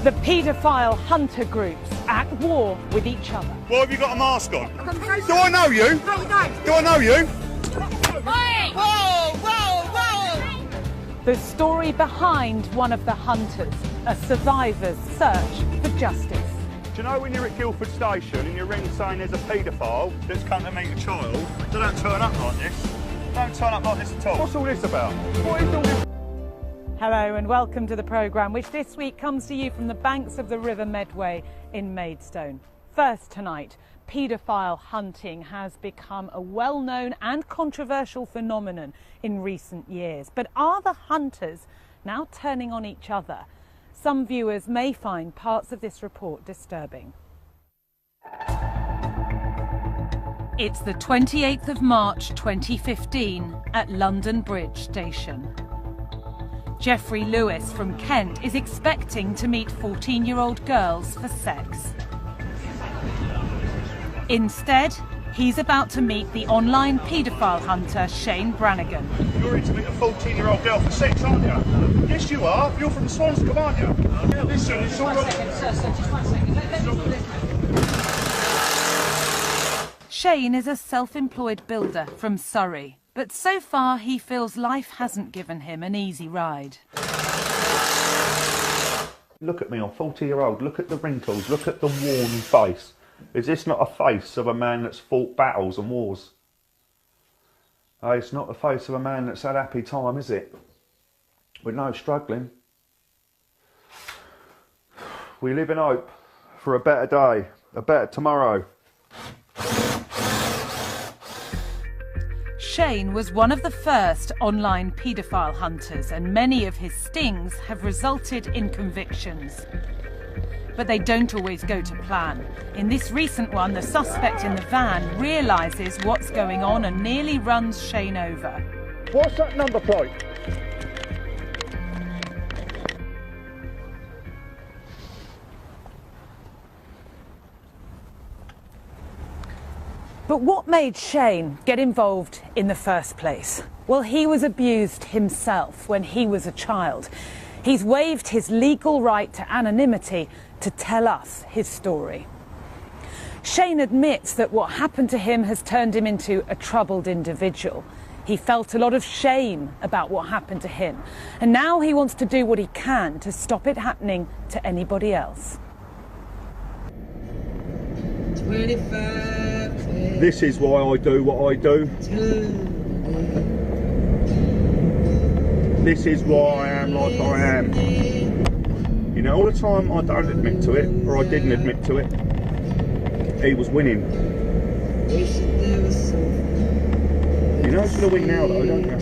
The paedophile hunter groups at war with each other. Why have you got a mask on? Do I know you? No, we don't. Do I know you? Whoa, whoa, whoa! The story behind one of the hunters, a survivor's search for justice. Do you know when you're at Guildford Station and you're ringing saying there's a paedophile that's come to meet a child, they don't turn up like this. They don't turn up like this at all. What's all this about? What is all this? Hello and welcome to the programme, which this week comes to you from the banks of the River Medway in Maidstone. First tonight, paedophile hunting has become a well-known and controversial phenomenon in recent years. But are the hunters now turning on each other? Some viewers may find parts of this report disturbing. It's the 28th of March 2015 at London Bridge Station. Jeffrey Lewis from Kent is expecting to meet 14-year-old girls for sex. Instead, he's about to meet the online paedophile hunter Shane Brannigan. You're in to meet a 14-year-old girl for sex, aren't you? Yes, you are. You're from Swanscombe, aren't you? Listen, it's all right. Just one second. Shane is a self-employed builder from Surrey. But so far, he feels life hasn't given him an easy ride. Look at me, I'm 40-year-old. Look at the wrinkles. Look at the worn face. Is this not a face of a man that's fought battles and wars? It's not the face of a man that's had a happy time, is it? With no struggling. We live in hope for a better day, a better tomorrow. Shane was one of the first online paedophile hunters, and many of his stings have resulted in convictions. But they don't always go to plan. In this recent one, the suspect in the van realises what's going on and nearly runs Shane over. What's that number plate? But what made Shane get involved in the first place? Well, he was abused himself when he was a child. He's waived his legal right to anonymity to tell us his story. Shane admits that what happened to him has turned him into a troubled individual. He felt a lot of shame about what happened to him, and now he wants to do what he can to stop it happening to anybody else. 25. This is why I do what I do. This is why I am like I am. You know, all the time I don't admit to it, or I didn't admit to it, he was winning. You know he's going to win now though, don't you?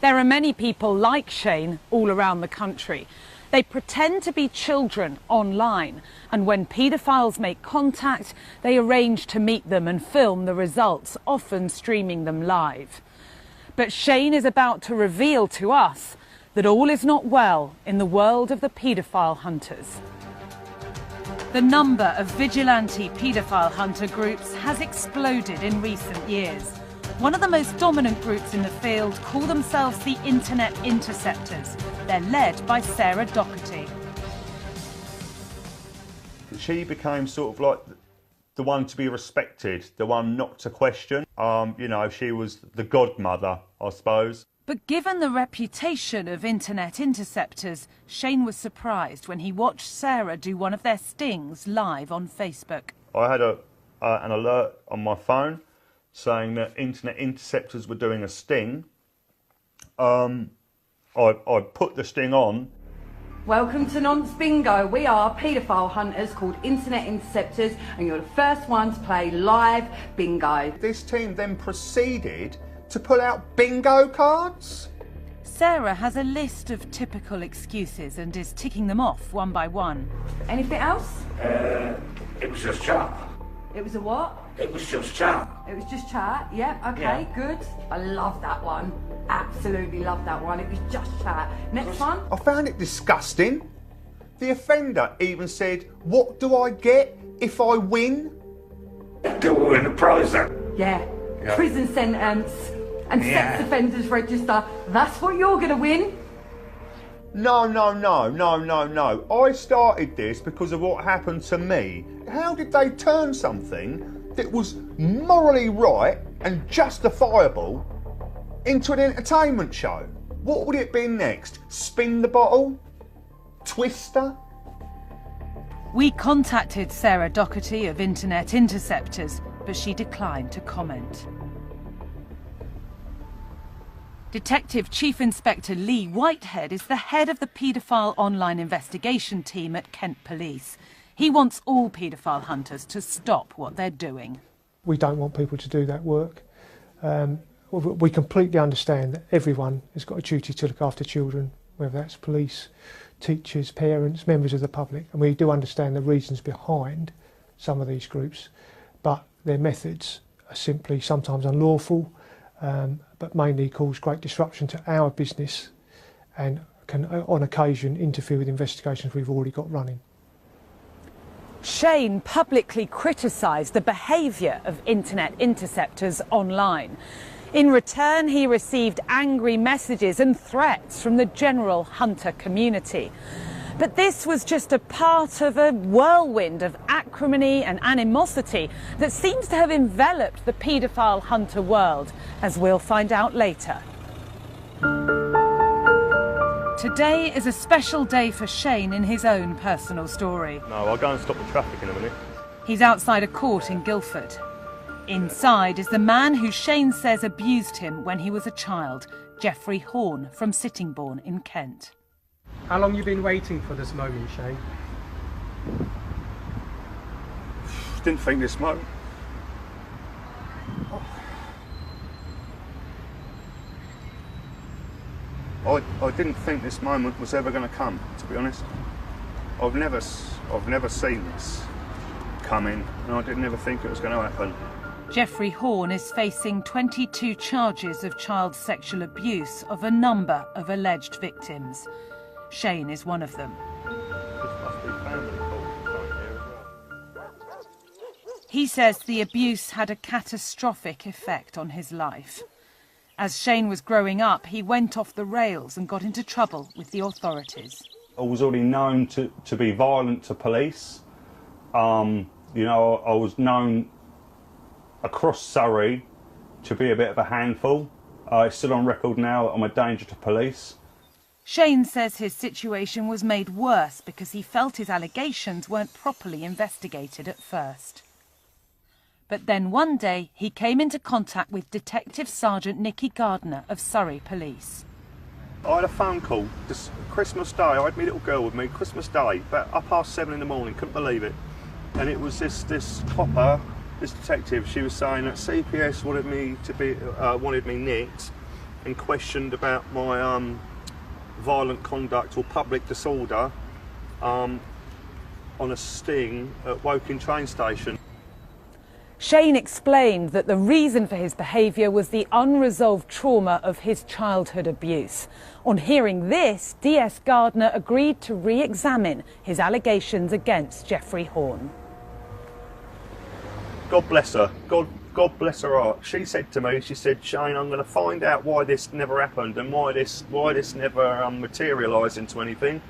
There are many people like Shane all around the country. They pretend to be children online, and when paedophiles make contact, they arrange to meet them and film the results, often streaming them live. But Shane is about to reveal to us that all is not well in the world of the paedophile hunters. The number of vigilante paedophile hunter groups has exploded in recent years. One of the most dominant groups in the field call themselves the Internet Interceptors. They're led by Sarah Doherty. She became sort of like the one to be respected, the one not to question. You know, she was the godmother, I suppose. But given the reputation of Internet Interceptors, Shane was surprised when he watched Sarah do one of their stings live on Facebook. I had an alert on my phone saying that Internet Interceptors were doing a sting. I put the sting on. Welcome to Nonce Bingo. We are paedophile hunters called Internet Interceptors, and you're the first one to play live bingo. This team then proceeded to pull out bingo cards. Sarah has a list of typical excuses and is ticking them off one by one. Anything else? It was just chat. It was a what? It was just chat. It was just chat. Yep, okay, good. I love that one. Absolutely love that one. It was just chat. Next one. I found it disgusting. The offender even said, "What do I get if I win?" Do we win a prize then? Yeah. Prison sentence and sex offenders register. That's what you're going to win. No, no, no, no, no, no. I started this because of what happened to me. How did they turn something that was morally right and justifiable into an entertainment show? What would it be next? Spin the bottle? Twister? We contacted Sarah Doherty of Internet Interceptors, but she declined to comment. Detective Chief Inspector Lee Whitehead is the head of the paedophile online investigation team at Kent Police. He wants all paedophile hunters to stop what they're doing. We don't want people to do that work. We completely understand that everyone has got a duty to look after children, whether that's police, teachers, parents, members of the public, and we do understand the reasons behind some of these groups, but their methods are simply sometimes unlawful, but mainly cause great disruption to our business and can on occasion interfere with investigations we've already got running. Shane publicly criticised the behaviour of Internet Interceptors online. In return, he received angry messages and threats from the general hunter community. But this was just a part of a whirlwind of acrimony and animosity that seems to have enveloped the paedophile hunter world, as we'll find out later. Today is a special day for Shane in his own personal story. No, I'll go and stop the traffic in a minute. He's outside a court in Guildford. Inside is the man who Shane says abused him when he was a child, Jeffrey Horn from Sittingbourne in Kent. How long have you been waiting for this moment, Shane? Didn't think this moment. I didn't think this moment was ever going to come, to be honest. I've never seen this coming, and I didn't ever think it was going to happen. Jeffrey Horn is facing 22 charges of child sexual abuse of a number of alleged victims. Shane is one of them. This must be family fault right here as well. He says the abuse had a catastrophic effect on his life. As Shane was growing up, he went off the rails and got into trouble with the authorities. I was already known to be violent to police. You know, I was known across Surrey to be a bit of a handful. It's still on record now that I'm a danger to police. Shane says his situation was made worse because he felt his allegations weren't properly investigated at first. But then one day he came into contact with Detective Sergeant Nicky Gardner of Surrey Police. I had a phone call this Christmas Day. I had my little girl with me, Christmas Day, about 7:30 in the morning, couldn't believe it. And it was this copper, this detective, she was saying that CPS wanted me nicked and questioned about my violent conduct or public disorder on a sting at Woking train station. Shane explained that the reason for his behaviour was the unresolved trauma of his childhood abuse. On hearing this, DS Gardner agreed to re-examine his allegations against Jeffrey Horn. God bless her. God bless her heart. She said to me, she said, Shane, I'm going to find out why this never happened and why this never materialised into anything.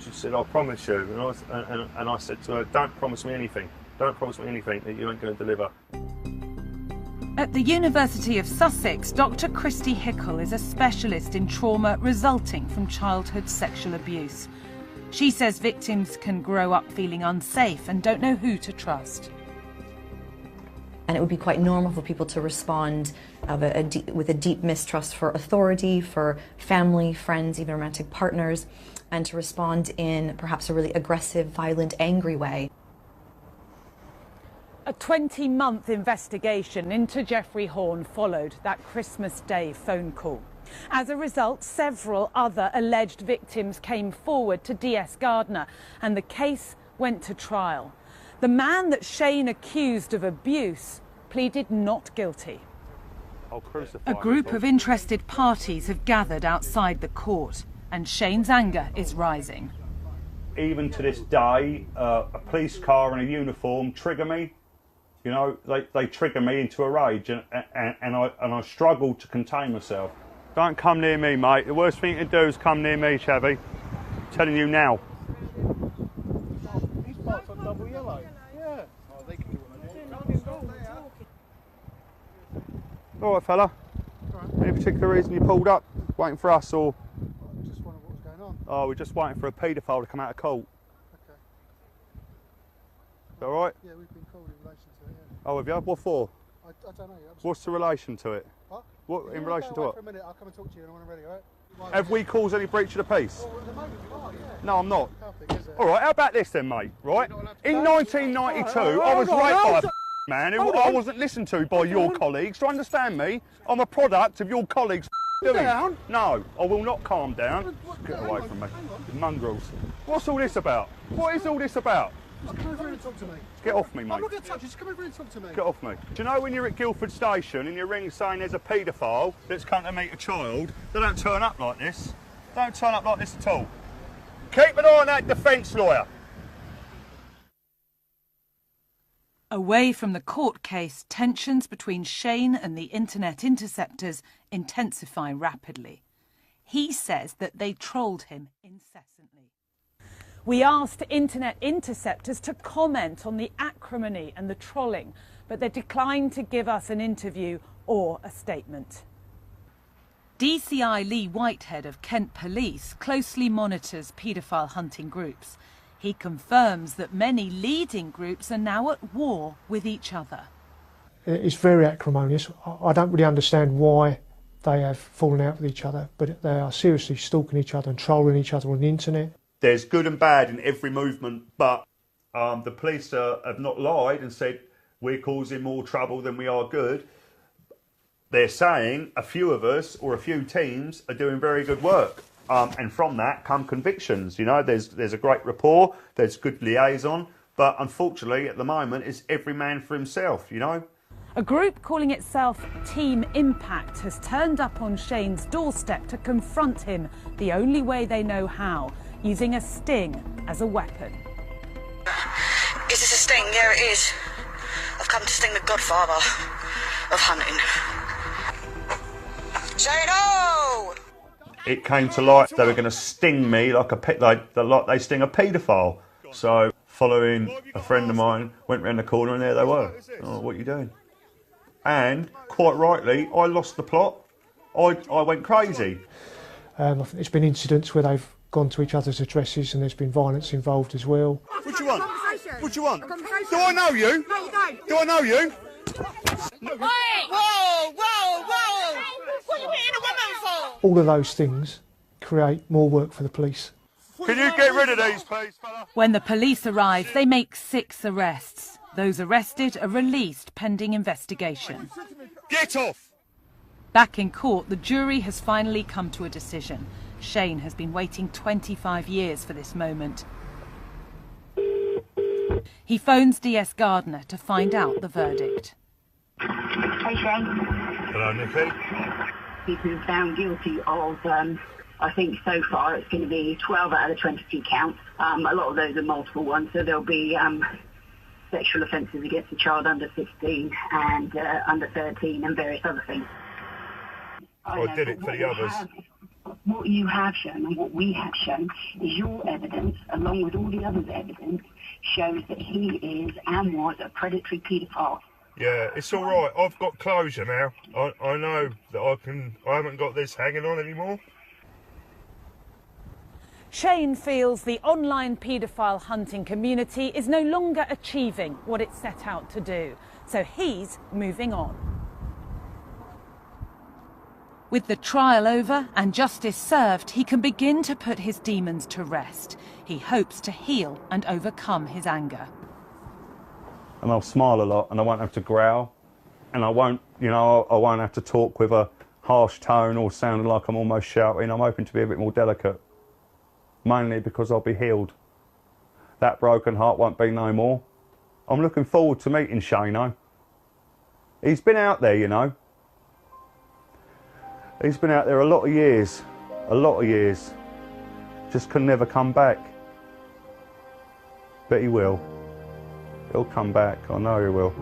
She said, I promise you. And I said to her, don't promise me anything. Don't promise me anything that you ain't going to deliver. At the University of Sussex, Dr. Christy Hickle is a specialist in trauma resulting from childhood sexual abuse. She says victims can grow up feeling unsafe and don't know who to trust. And it would be quite normal for people to respond with a deep mistrust for authority, for family, friends, even romantic partners, and to respond in perhaps a really aggressive, violent, angry way. A 20-month investigation into Jeffrey Horn followed that Christmas Day phone call. As a result, several other alleged victims came forward to DS Gardner and the case went to trial. The man that Shane accused of abuse pleaded not guilty. A group of interested parties have gathered outside the court and Shane's anger is rising. Even to this day, a police car in a uniform trigger me. You know, they trigger me into a rage and I struggle to contain myself. Don't come near me, mate. The worst thing to do is come near me, Chavy. telling you now. He's parked on double yellow. Yeah. Oh, they can do what they do. All right, fella. Any particular reason you pulled up? Waiting for us, or? Just wondering what was going on. Oh, we're just waiting for a paedophile to come out of court. Okay. Is that all right? Yeah, we've been called in relation to it. Yeah. Oh, have you? What for? I don't know. What's the relation to it? What? What in relation to what? For a minute, I'll come and talk to you when I'm ready, all right? Have we caused any breach of the peace? Well, at the moment we are, yeah. No, I'm not. Nothing, is it? All right, how about this then, mate? Right? In 1992, I was raped by a man who I wasn't listened to by your colleagues. Do you understand me? I'm a product of your colleagues doing. Down? No, I will not calm down. Get away from me. Mongrels. What's all this about? What is all this about? Just come over here and talk to me. Get off me, mate. I'm not going to touch you, just come over here and talk to me. Get off me. Do you know when you're at Guildford Station and you ring saying there's a paedophile that's come to meet a child, they don't turn up like this. Don't turn up like this at all. Keep an eye on that defence lawyer. Away from the court case, tensions between Shane and the Internet Interceptors intensify rapidly. He says that they trolled him incessantly. We asked Internet Interceptors to comment on the acrimony and the trolling, but they declined to give us an interview or a statement. DCI Lee Whitehead of Kent Police closely monitors paedophile hunting groups. He confirms that many leading groups are now at war with each other. It's very acrimonious. I don't really understand why they have fallen out with each other, but they are seriously stalking each other and trolling each other on the internet. There's good and bad in every movement, but the police have not lied and said we're causing more trouble than we are good. They're saying a few of us or a few teams are doing very good work. And from that come convictions. You know, there's a great rapport, there's good liaison, but unfortunately at the moment it's every man for himself, you know. A group calling itself Team Impact has turned up on Shane's doorstep to confront him the only way they know how, using a sting as a weapon. Is this a sting? Yeah, it is. I've come to sting the godfather of hunting. Shane-o! It came to light they were going to sting me like they sting a paedophile. So, following a friend of mine, went round the corner and there they were. Oh, what are you doing? And, quite rightly, I lost the plot. I went crazy. I think there's been incidents where they've gone to each other's addresses and there's been violence involved as well. What do you want? What do you want? Do I know you? No, you don't. Do I know you? Wait! Whoa, whoa, whoa! What are you hitting a woman for? All of those things create more work for the police. Can you get rid of these, please, fella? When the police arrive, they make 6 arrests. Those arrested are released pending investigation. Get off! Back in court, the jury has finally come to a decision. Shane has been waiting 25 years for this moment. He phones DS Gardner to find out the verdict. Hey Shane. Hello, Nicky. He's been found guilty of, I think so far it's going to be 12 out of the 22 counts. A lot of those are multiple ones, so there'll be sexual offences against a child under 16 and under 13 and various other things. I did it for the others. What you have shown and what we have shown is your evidence, along with all the others' evidence, shows that he is and was a predatory paedophile. Yeah, it's all right. I've got closure now. I know that I haven't got this hanging on anymore. Shane feels the online paedophile hunting community is no longer achieving what it set out to do, so he's moving on. With the trial over and justice served, he can begin to put his demons to rest. He hopes to heal and overcome his anger. And I'll smile a lot and I won't have to growl. And I won't have to talk with a harsh tone or sounding like I'm almost shouting. I'm hoping to be a bit more delicate. Mainly because I'll be healed. That broken heart won't be no more. I'm looking forward to meeting Shane-o. He's been out there, you know. He's been out there a lot of years. Just can never come back. But he will. He'll come back, I know he will.